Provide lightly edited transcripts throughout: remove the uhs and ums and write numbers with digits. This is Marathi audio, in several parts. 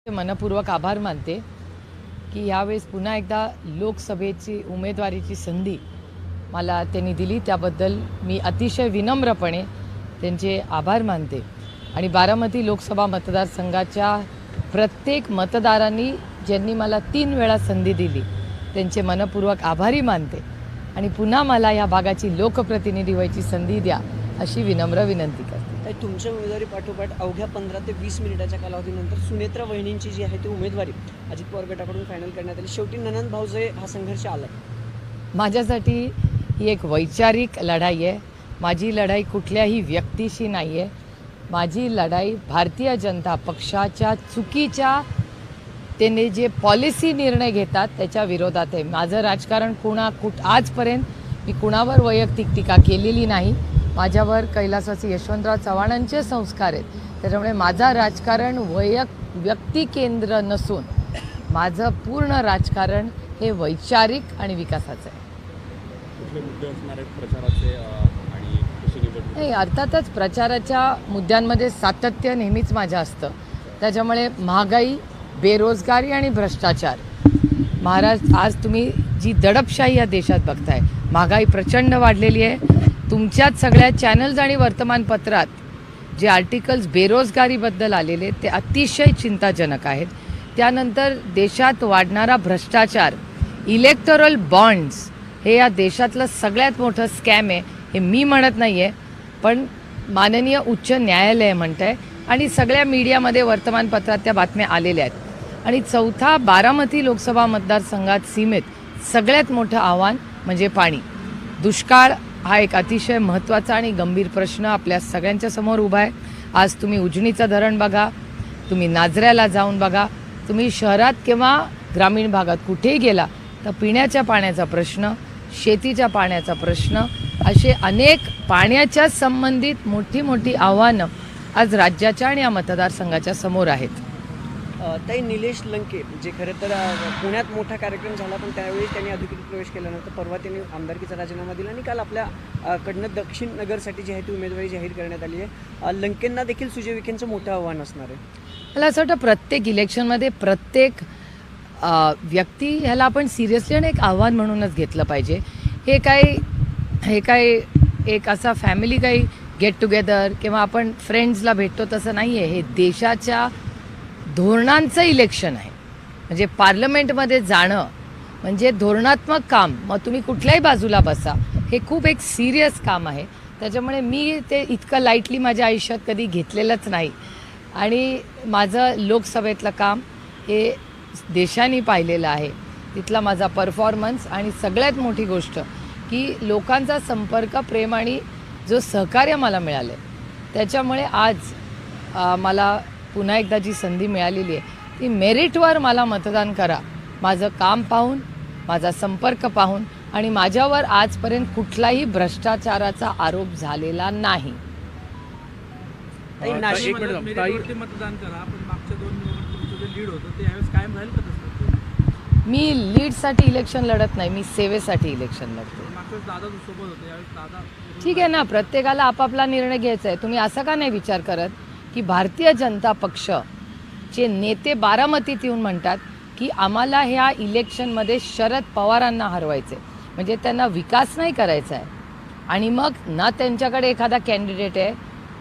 मनपूर्वक आभार मानते की यावेळेस पुन्हा एकदा लोकसभेची उमेदवारीची संधी मला त्यांनी दिली, त्याबद्दल मी अतिशय विनम्रपणे त्यांचे आभार मानते। आणि बारामती लोकसभा मतदारसंघाच्या प्रत्येक मतदारांनी ज्यांनी मला 3 वेळा संधी दिली त्यांचे मनपूर्वक आभारी मानते आणि पुन्हा मला या भागाची लोकप्रतिनिधी व्हायची संधी द्या अशी विनम्र विनंती करते। तुमच्या उमेदवारी पाठोपाठ अवघ्या 15 ते 20 मिनिटाच्या कालावधीनंतर सुनेत्रा वहिनींची जी आहे ती उमेदवारी अजित पवार गटाकडून फायनल करण्यात आली। शेवटी ननंद भाऊजे हा संघर्ष आला। माझ्यासाठी ही एक वैचारिक लढाई आहे। माझी लढाई कुठल्याही व्यक्तीशी नाही आहे। माझी लढाई भारतीय जनता पक्षाच्या चुकीच्या त्यांनी जे पॉलिसी निर्णय घेतात त्याच्या विरोधात आहे। माझं राजकारण आजपर्यंत मी कुणावर वैयक्तिक टीका केलेली नाही। माझ्यावर कैलासवासी यशवंतराव चव्हाणांचे संस्कार आहेत, त्याच्यामुळे माझा राजकारण व्यक्ती केंद्र नसून माझं पूर्ण राजकारण हे वैचारिक आणि विकासाचं आहे। कुठले मुद्दे असणार आहेत प्रचाराचे आणि कशी निवडणूक? नाही, अर्थातच प्रचाराच्या मुद्द्यांमध्ये सातत्य नेहमीच माझं असतं। त्याच्यामुळे महागाई, बेरोजगारी आणि भ्रष्टाचार। आज तुम्ही जी दडपशाही या देशात बघताय, महागाई प्रचंड वाढलेली आहे। तुमच्याच सगळ्या चॅनल्स आणि वर्तमानपत्रात जे आर्टिकल्स बेरोजगारीबद्दल आलेले ते अतिशय चिंताजनक आहेत। त्यानंतर देशात वाढणारा भ्रष्टाचार, इलेक्टोरल बॉन्ड्स हे या देशातलं सगळ्यात मोठं स्कॅम आहे। हे मी म्हणत नाही आहे, पण माननीय उच्च न्यायालय म्हणत आहे आणि सगळ्या मीडियामध्ये वर्तमानपत्रात त्या बातम्या आलेल्या आहेत। आणि चौथा बारामती लोकसभा मतदारसंघात सीमेत सगळ्यात मोठं आव्हान म्हणजे पाणी। दुष्काळ हा एक अतिशय महत्त्वाचा आणि गंभीर प्रश्न आपल्या सगळ्यांच्या समोर उभा आहे। आज तुम्ही उजनीचं धरण बघा, तुम्ही नाझऱ्याला जाऊन बघा, तुम्ही शहरात किंवा ग्रामीण भागात कुठेही गेला तर पिण्याच्या पाण्याचा प्रश्न, शेतीच्या पाण्याचा प्रश्न, असे अनेक पाण्याच्या संबंधित मोठी आव्हानं आज राज्याच्या आणि या मतदारसंघाच्या समोर आहेत। ताई, निलेश लंके जे खरं तर पुण्यात मोठा कार्यक्रम झाला, पण त्यावेळी त्यांनी अधिकृत प्रवेश केला नव्हता। परवा त्यांनी आमदारकीचा राजीनामा दिला आणि काल आपल्या कडनं दक्षिण नगरसाठी जी आहे ती उमेदवारी जाहीर करण्यात आली आहे। लंकेंना देखील सुजय विखेंचं मोठं आव्हान असणार आहे। मला असं वाटतं प्रत्येक इलेक्शनमध्ये प्रत्येक व्यक्ती ह्याला आपण सिरियसली आणि एक आव्हान म्हणूनच घेतलं पाहिजे। हे काय एक असा फॅमिली काही गेट टुगेदर किंवा आपण फ्रेंड्सला भेटतो तसं नाही आहे। हे देशाच्या धोरणांचं इलेक्शन आहे। म्हणजे पार्लमेंटमध्ये जाणं म्हणजे धोरणात्मक काम, मग तुम्ही कुठल्याही बाजूला बसा, हे खूप एक सिरियस काम आहे। त्याच्यामुळे मी ते इतकं लाईटली माझ्या आयुष्यात कधी घेतलेलंच नाही आणि माझं लोकसभेतलं काम हे देशाने पाहिलेलं आहे। तिथला माझा परफॉर्मन्स आणि सगळ्यात मोठी गोष्ट की लोकांचा संपर्क, प्रेम आणि जो सहकार्य मला मिळालं आहे, त्याच्यामुळे आज मला पुन्हा एकदा जी संधी मिळालेली आहे ती मेरिटवर मला मतदान करा, माझं काम पाहून, माझा संपर्क पाहून आणि माझ्यावर आजपर्यंत कुठलाही भ्रष्टाचाराचा आरोप झालेला नाही। मतदान करा, पण मागच्या 2 निवडणुकीत जे लीड होतं ते यावेळेस कायम राहील का तसं? मी लीडसाठी इलेक्शन लढत नाही, मी सेवेसाठी इलेक्शन लढते। मागच्या दादा सोबत होते, यावेळेस दादा ठीक आहे ना, प्रत्येकाला आपापला निर्णय घ्यायचा आहे। तुम्ही असं का नाही विचार करत की भारतीय जनता पक्षचे नेते बारामतीत येऊन म्हणतात की आम्हाला ह्या इलेक्शनमध्ये शरद पवारांना हरवायचे, म्हणजे त्यांना विकास नाही करायचा आहे आणि मग ना त्यांच्याकडे एखादा कॅन्डिडेट आहे,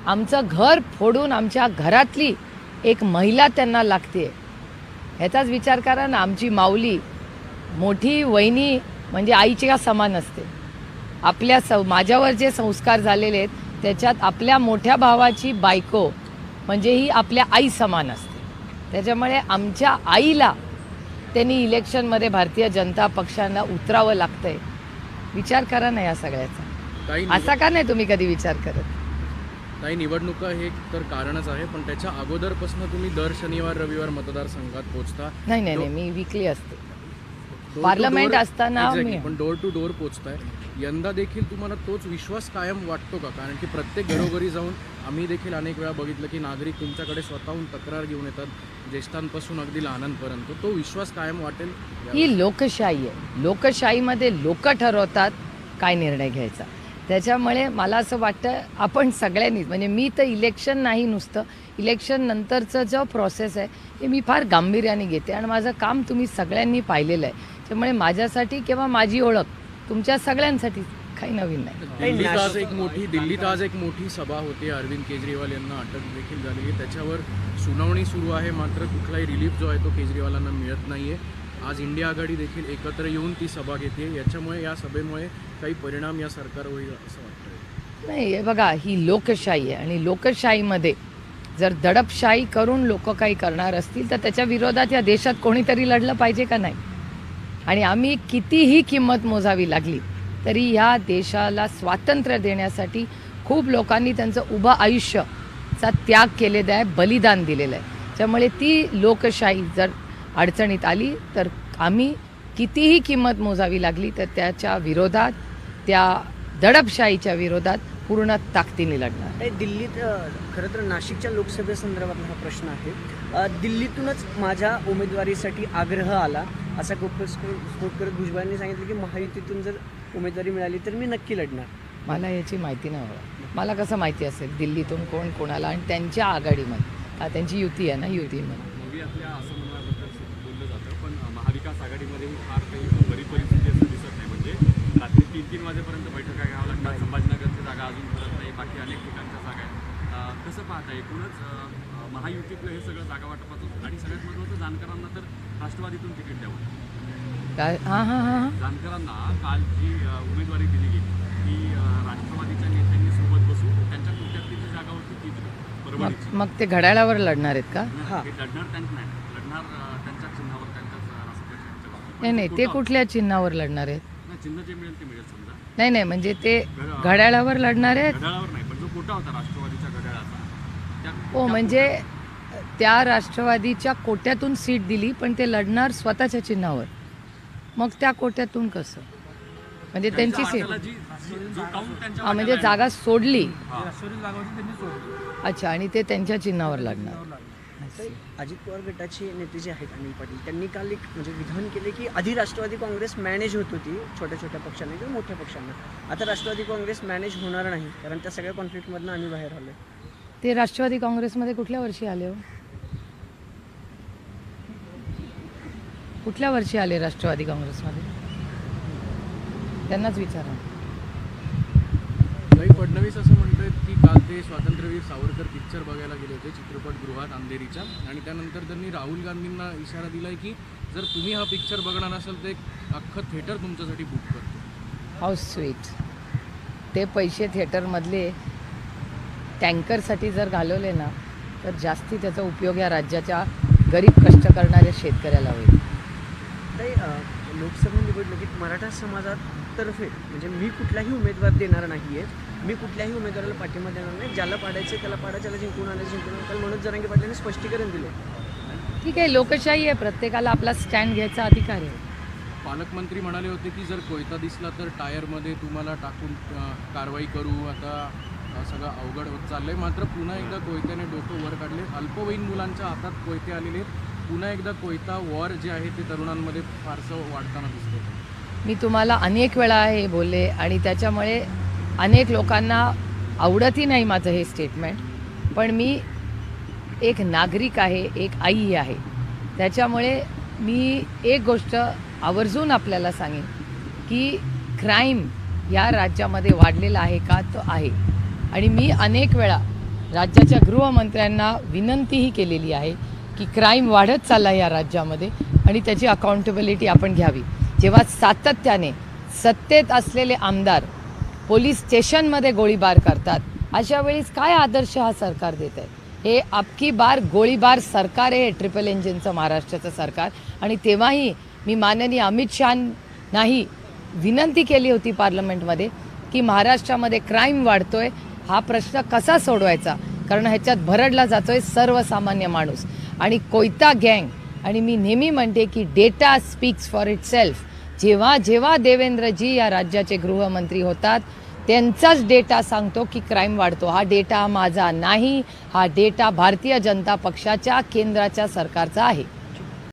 आमचं घर फोडून आमच्या घरातली एक महिला त्यांना लागते, ह्याचाच विचार करा ना। आमची माऊली मोठी वहिनी म्हणजे आईच्या समान असते। माझ्यावर जे संस्कार झालेले आहेत त्याच्यात आपल्या मोठ्या भावाची बायको म्हणजे ही आपल्या आई समान असते। त्याच्यामुळे आमच्या आईला त्यांनी इलेक्शनमध्ये भारतीय जनता पक्षांना उतरावं लागतंय। विचार करा ना या सगळ्याचा, असा का नाही तुम्ही कधी विचार करत? काही निवडणुका हे तर कारणच आहे, पण त्याच्या अगोदरपासून तुम्ही दर शनिवार रविवार मतदारसंघात पोहोचता? नाही, मी वीकली असते। पार्लमेंट असताना पण डोर टू डोर पोहोचताय। यंदा देखील तुम्हाला तोच विश्वास कायम वाटतो का? कारण की प्रत्येक घरोघरी जाऊन आम्ही देखील अनेक वेळा बघितलं की नागरिक तुमच्याकडे स्वतःहून तक्रार घेऊन येतात, ज्येष्ठांपासून अगदी लहानांपर्यंत। तो विश्वास कायम वाटेल? ही लोकशाही आहे। लोकशाहीमध्ये लोक ठरवतात काय निर्णय घ्यायचा। त्याच्यामुळे मला असं वाटतं आपण सगळ्यांनीच, म्हणजे मी तर इलेक्शन नाही, नुसतं इलेक्शन नंतरचं जो प्रोसेस आहे हे मी फार गांभीर्याने घेते आणि माझं काम तुम्ही सगळ्यांनी पाहिलेलं आहे. त्यामुळे माझ्यासाठी किंवा माझी ओळख तुमच्या सगळ्यांसाठी काही नवीन नाही. दिल्लीत आज एक मोठी सभा होती. अरविंद केजरीवाल यांना अटक देखील झाली आहे. त्याच्यावर सुनावणी सुरू आहे, मात्र कुठलाही रिलीफ जो आहे तो केजरीवालांना मिळत नाही आहे. आज इंडिया आघाडी देखील एकत्र येऊन ती सभा घेते. याच्यामुळे या सभेमुळे काही परिणाम या सरकारवर होईल असं वाटतं? नाही, हे बघा, ही लोकशाही आहे आणि लोकशाहीमध्ये जर दडपशाही करून लोक काही करणार असतील तर त्याच्या विरोधात या देशात कोणीतरी लढलं पाहिजे का नाही? आणि आम्ही कितीही किंमत मोजावी लागली तरी ह्या देशाला स्वातंत्र्य देण्यासाठी खूप लोकांनी त्यांचं उभं आयुष्याचा त्याग केलेला आहे, बलिदान दिलेलं आहे. त्यामुळे ती लोकशाही जर अडचणीत आली तर आम्ही कितीही किंमत मोजावी लागली तर त्याच्या विरोधात, त्या दडपशाहीच्या विरोधात पूर्ण ताकदीने लढणार. नाही, दिल्लीत खरं तर नाशिकच्या लोकसभेसंदर्भातला हा प्रश्न आहे. दिल्लीतूनच माझ्या उमेदवारीसाठी आग्रह आला असा स्फोट करत भुजबळांनी सांगितलं की महायुतीतून जर उमेदवारी मिळाली तर मी नक्की लढणार. मला याची माहिती नाही हवं. मला कसं माहिती असेल दिल्लीतून कोण कोणाला आणि त्यांच्या आघाडीमध्ये? त्यांची युती आहे ना, युतीमध्ये नवी आपल्या असं म्हणण्याबद्दल बोललं जातं, पण महाविकास आघाडीमध्येही फार काही बरी परिस्थिती असं दिसत नाही. म्हणजे रात्री 3-3 वाजेपर्यंत बैठका घ्याव्या लागतात. संभाजीनगरची जागा अजून भरत नाही, बाकी अनेक ठिकाणच्या जागा आहेत. कसं पाहता? एकूणच महायुतीतलं हे सगळं जागा वाटपाचं आणि सगळ्यात महत्त्वाचं जानकरांना तर राष्ट्रवादीतून तिकीट द्यावं. जानकरांना काल जी उमेदवारी दिली गेली की राष्ट्रवादीच्या नेत्यांनी सोबत बसून त्यांच्या कोट्यातली जी जागा होती तीच परभणीची. मग ते घड्याळावर लढणार आहेत का? ते लढणार त्यांचं नाही, लढणार त्यांच्या चिन्हावर, त्यांच्याच राष्ट्रपतीच्या बाबतीत. नाही नाही, ते कुठल्या चिन्हावर लढणार आहेत? नाही, चिन्ह जे मिळेल ते मिळेल समजा. नाही नाही, म्हणजे ते घड्याळावर लढणार आहेत. घड्याळावर नाही, पण जो कोटा होता राष्ट्रवादीच्या घड्याळाचा हो, म्हणजे त्या राष्ट्रवादीच्या कोट्यातून सीट दिली पण ते लढणार स्वतःच्या चिन्हावर. मग त्या कोट्यातून कसं? म्हणजे त्यांची सीट, हां, म्हणजे जागा सोडली. राष्ट्रवादी जागा होती त्यांनी सोडली. अच्छा, आणि ते त्यांच्या चिन्हावर लढणार. अजित पवार गटाचे नेते जे आहेत अनिल पाटील, त्यांनी काल एक म्हणजे विधान केले की आधी राष्ट्रवादी काँग्रेस मॅनेज होत होती छोट्या छोट्या पक्षांना किंवा मोठ्या पक्षांना. आता राष्ट्रवादी काँग्रेस मॅनेज होणार नाही कारण त्या सगळ्या कॉन्फ्लिक्टमधनं आम्ही बाहेर आलो. ते राष्ट्रवादी काँग्रेसमध्ये कुठल्या वर्षी आले हो? कुठल्या वर्षी आले राष्ट्रवादी काँग्रेसमध्ये? त्यांनाच विचारा. काही फडणवीस असं म्हणतात की काल ते स्वातंत्र्यवीर सावरकर पिक्चर बघायला गेले होते चित्रपटगृहात अंधेरीच्या, आणि त्यानंतर त्यांनी राहुल गांधींना इशारा दिला की जर तुम्ही हा पिक्चर बघणार असाल तर एक अख्खं थिएटर तुमच्यासाठी बुक करतो. How sweet. ते पैसे थिएटरमधले टँकरसाठी जर घालवले ना तर जास्ती त्याचा उपयोग या राज्याच्या गरीब कष्ट करणाऱ्या शेतकऱ्याला होईल. लोकसभा निवडणुकीत मराठा समाजातर्फे म्हणजे मी कुठलाही उमेदवार देणार नाही आहे, मी कुठल्याही उमेदवाराला पाठिंबा देणार नाही. ज्याला पाडायचं त्याला पाडा, ज्याला जिंकून आणायचं जिंकून आणा. काल मनोज जरांगे पाटलांनी स्पष्टीकरण दिलं. ठीक आहे, लोकशाही आहे, प्रत्येकाला आपला स्टँड घ्यायचा अधिकार आहे. पालकमंत्री म्हणाले होते की जर कोयता दिसला तर टायरमध्ये तुम्हाला टाकून कारवाई करू. आता सगळं अवघड होत चाललंय. मात्र पुन्हा एकदा कोयत्याने डोकं वर काढले. अल्पवयीन मुलांच्या हातात कोयते आलेले. पुन्हा एकदा कोयता वॉर जे आहे ते तरुणांमध्ये फारसं वाढताना दिसतं. मी तुम्हाला अनेक वेळा हे बोलले आणि त्याच्यामुळे अनेक लोकांना आवडतही नाही माझं हे स्टेटमेंट, पण मी एक नागरिक आहे, एक आई आहे. त्याच्यामुळे मी एक गोष्ट आवर्जून आपल्याला सांगेन की क्राईम या राज्यामध्ये वाढलेला आहे का? तो आहे. आणि मी अनेक वेळा राज्याच्या गृहमंत्र्यांना विनंतीही केलेली आहे की क्राईम वाढत चालला या राज्यामध्ये आणि त्याची अकाउंटेबिलिटी आपण घ्यावी. जेव्हा सातत्याने सत्तेत असलेले आमदार पोलीस स्टेशनमध्ये गोळीबार करतात, अशा वेळेस काय आदर्श हा सरकार देत आहे? हे अबकी बार गोळीबार सरकार आहे, ट्रिपल इंजिनचं महाराष्ट्राचं सरकार. आणि तेव्हाही मी माननीय अमित शहांनाही विनंती केली होती पार्लमेंटमध्ये की महाराष्ट्रामध्ये क्राईम वाढतोय, हा प्रश्न कसा सोडवायचा, कारण ह्याच्यात भरडला जातोय सर्वसामान्य माणूस आणि कोयता गँग. आणि मी नेहमी म्हणते की डेटा स्पीक्स फॉर इटसेल्फ. जेव्हा जेव्हा देवेंद्रजी या राज्याचे गृहमंत्री होतात त्यांचाच डेटा सांगतो की क्राईम वाढतो. हा डेटा माझा नाही, हा डेटा भारतीय जनता पक्षाच्या केंद्राच्या सरकारचा आहे.